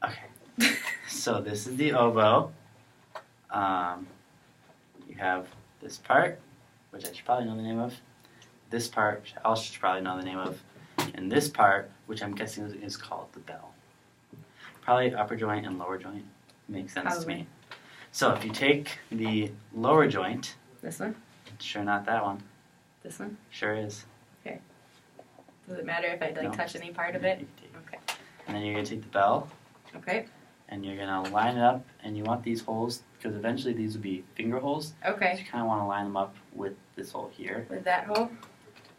Okay. So this is the oboe. You have this part, which I should probably know the name of. This part, which I also should probably know the name of. And this part, which I'm guessing is called the bell. Probably upper joint and lower joint. Makes sense to me. So if you take the lower joint. This one? Sure not that one. This one? Sure is. Okay. Does it matter if I touch any part of it? Okay. And then you're going to take the bell. Okay. And you're going to line it up, and you want these holes, because eventually these will be finger holes. Okay. So you kind of want to line them up with this hole here. With that hole?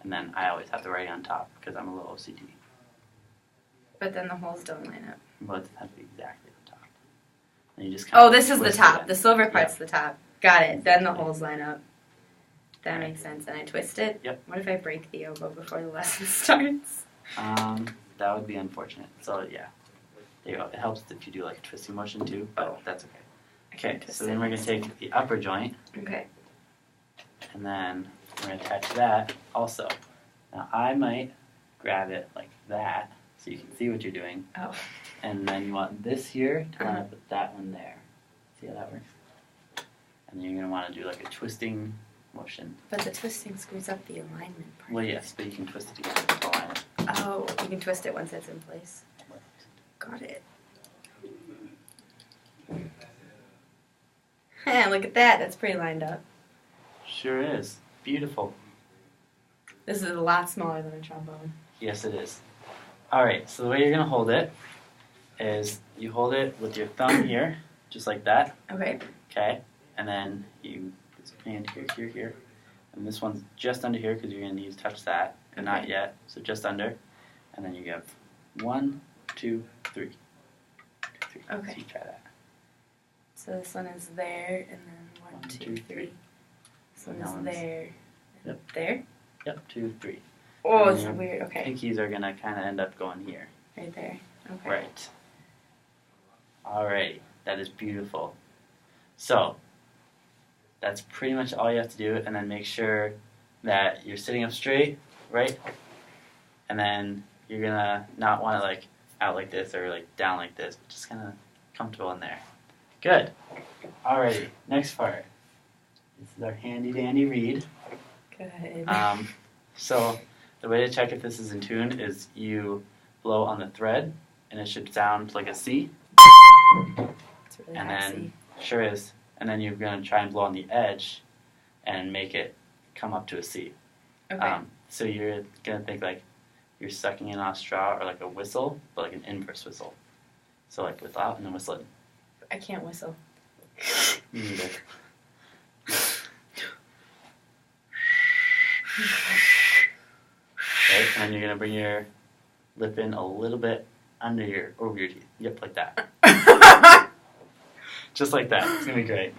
And then I always have to write it on top, because I'm a little OCD. But then the holes don't line up. But it has to be exactly on top. And you just this is the top. The silver part's the top. Got it. Then the holes line up. That makes sense. And I twist it? Yep. What if I break the oboe before the lesson starts? That would be unfortunate. So, yeah. There you go. It helps if you do like a twisting motion too, but that's okay. Okay, so then we're going to take the upper joint. Okay. And then we're going to attach that also. Now, I might grab it like that so you can see what you're doing. Oh. And then you want this here to line up with that one there. See how that works? And then you're going to want to do like a twisting motion. But the twisting screws up the alignment part. Well, yes, but you can twist it again to align it. Oh, you can twist it once it's in place. Got it. Look at that. That's pretty lined up. Sure is. Beautiful. This is a lot smaller than a trombone. Yes, it is. All right, so the way you're going to hold it is you hold it with your thumb here, just like that. Okay. Okay, and then you put your hand here, here. And this one's just under here because you're going to need to touch that, and not yet, so just under. And then you have 1, 2, 3. 3. Okay. So you try that. So this one is there, and then 1, 2, 3. This one is there. Yep. There? Yep, 2, 3. Oh, it's weird. Okay. Pinkies are going to kind of end up going here. Right there. Okay. Right. Alrighty. That is beautiful. So, that's pretty much all you have to do, and then make sure that you're sitting up straight, right? And then you're going to not want it like out like this or like down like this, but just kind of comfortable in there. Good. Alrighty, next part. This is our handy dandy reed. Good. So the way to check if this is in tune is you blow on the thread, and it should sound like a C. It's really And hard to then, see. sure is. And then you're going to try and blow on the edge and make it come up to a C. Okay. So you're going to think like you're sucking in on a straw or like a whistle, but like an inverse whistle. So like whistle out and then whistle in. I can't whistle. Me neither. Okay, and then you're going to bring your lip in a little bit over your teeth. Yep, like that. Just like that. It's going to be great.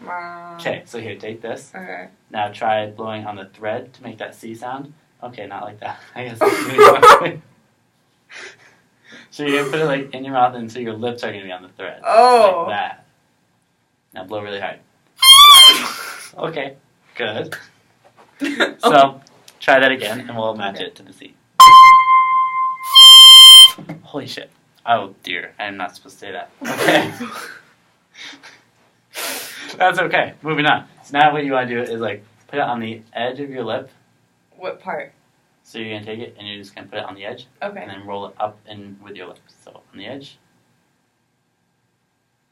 Okay, so here, take this. Okay. Now try blowing on the thread to make that C sound. Okay, not like that. I guess that's really So you're going to put it like in your mouth, and so your lips are going to be on the thread. Oh. Like that. Now blow really hard. Okay, good. So try that again, and we'll match it to the C. Holy shit. Oh dear, I'm not supposed to say that. Okay. That's okay. Moving on. So now what you want to do is like put it on the edge of your lip. What part? So you're going to take it and you're just going to put it on the edge. Okay. And then roll it up in with your lips. So on the edge.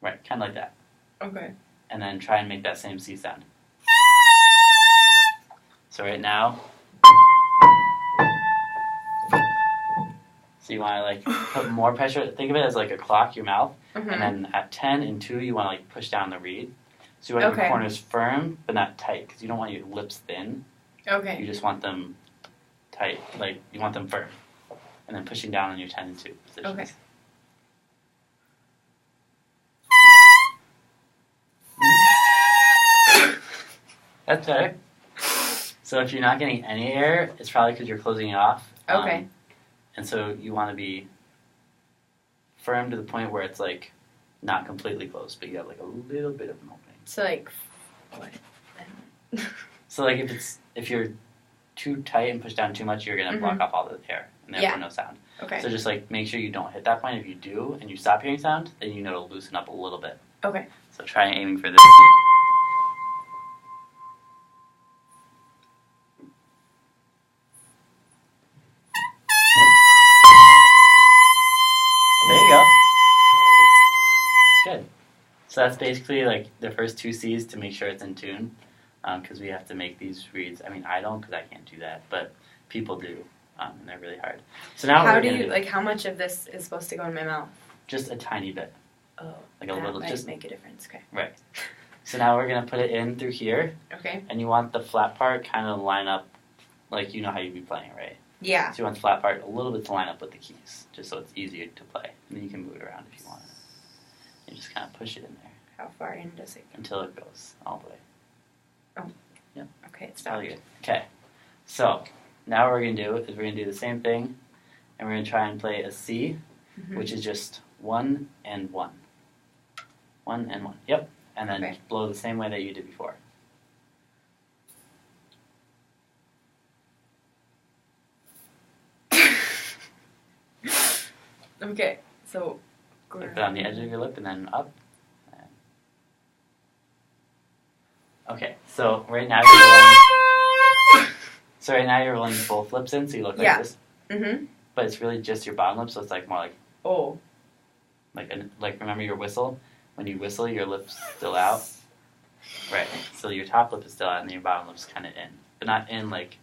Right, kind of like that. Okay. And then try and make that same C sound. So right now. So you want to like put more pressure. Think of it as like a clock, your mouth. Mm-hmm. And then at 10 and 2, you want to like push down the reed. So you want your corners firm, but not tight, because you don't want your lips thin. Okay. You just want them tight, like you want them firm. And then pushing down on your 10 and 2 positions. Okay. That's better. So if you're not getting any air, it's probably because you're closing it off. Okay. And so you want to be firm to the point where it's like not completely closed, but you have like a little bit of an opening. So like, what? So like if you're too tight and push down too much, you're gonna block off all the air and therefore no sound. Okay. So just like make sure you don't hit that point. If you do and you stop hearing sound, then you know to loosen up a little bit. Okay. So try aiming for this C. There you go. Good. So that's basically like the first 2 C's to make sure it's in tune, because we have to make these reads. I mean, I don't, because I can't do that, but people do, and they're really hard. So now how do you like? How much of this is supposed to go in my mouth? Just a tiny bit. Oh, like a little. Might just make a difference. Okay. Right. So now we're gonna put it in through here. Okay. And you want the flat part kind of line up, like you know how you'd be playing, right? Yeah. So you want the flat part a little bit to line up with the keys, just so it's easier to play. And then you can move it around if you want. You just kind of push it in there. How far in does it go? Until it goes all the way. Oh. Yep. Okay, it's stopped. Good. Okay. So now what we're gonna do is we're gonna do the same thing, and we're gonna try and play a C, which is just 1 and 1. 1 and 1. Yep. And then blow the same way that you did before. Okay, so like that on the edge of your lip and then up. Okay, so right now you're rolling both lips in, so you look like this. Mm-hmm. But it's really just your bottom lip, so it's like more like like remember your whistle. When you whistle, your lip's still out. Right. So your top lip is still out, and then your bottom lip's kind of in, but not in like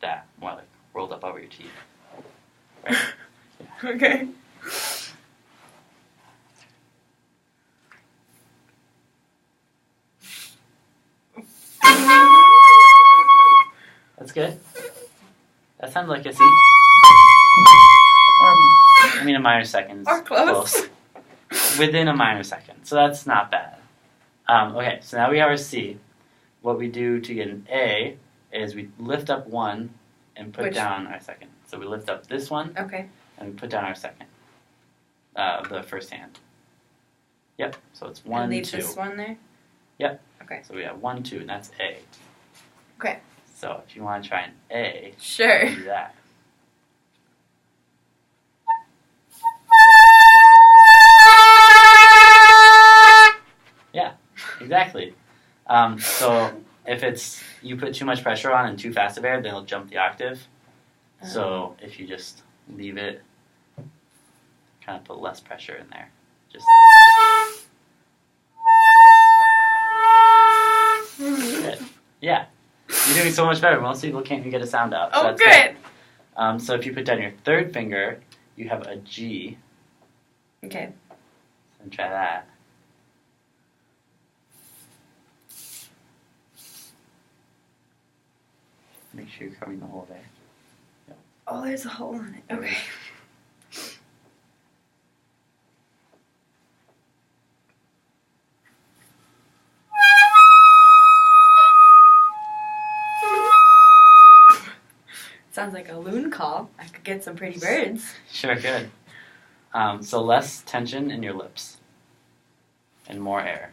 that. More like rolled up over your teeth. Right. Yeah. Okay. That's good. That sounds like a C. I mean, a minor second. Or close. Within a minor second. So that's not bad. Okay, so now we have our C. What we do to get an A is we lift up 1 and put down our second. So we lift up this one. Okay. And we put down our second. The first hand. Yep. So it's 1, and leave 2. This one there? Yep. Okay. So we have 1, 2, and that's A. Okay. So if you want to try an A, sure. Do that. Yeah, exactly. So if you put too much pressure on and too fast of air, then it'll jump the octave. So if you just leave it, kind of put less pressure in there. Just good. Yeah. You're doing so much better. Most people can't even get a sound out. So that's good. So if you put down your third finger, you have a G. Okay. And try that. Make sure you're covering the hole there. Yep. Oh, there's a hole in it. Okay. Sounds like a loon call. I could get some pretty birds. Sure could. So less tension in your lips. And more air.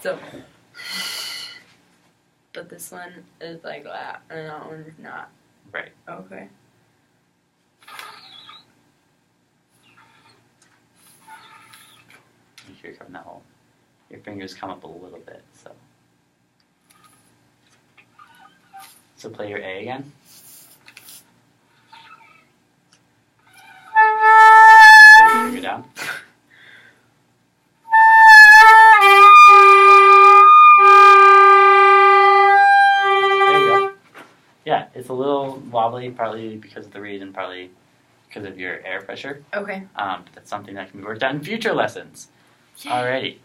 So, but this one is like that, and that one's not. Right. Okay. Make sure you're covering that hole. Your fingers come up a little bit, so. So play your A again. Put your finger down. There you go. Yeah, it's a little wobbly, partly because of the reed and partly because of your air pressure. Okay. But that's something that can be worked on in future lessons. Yay. Alrighty.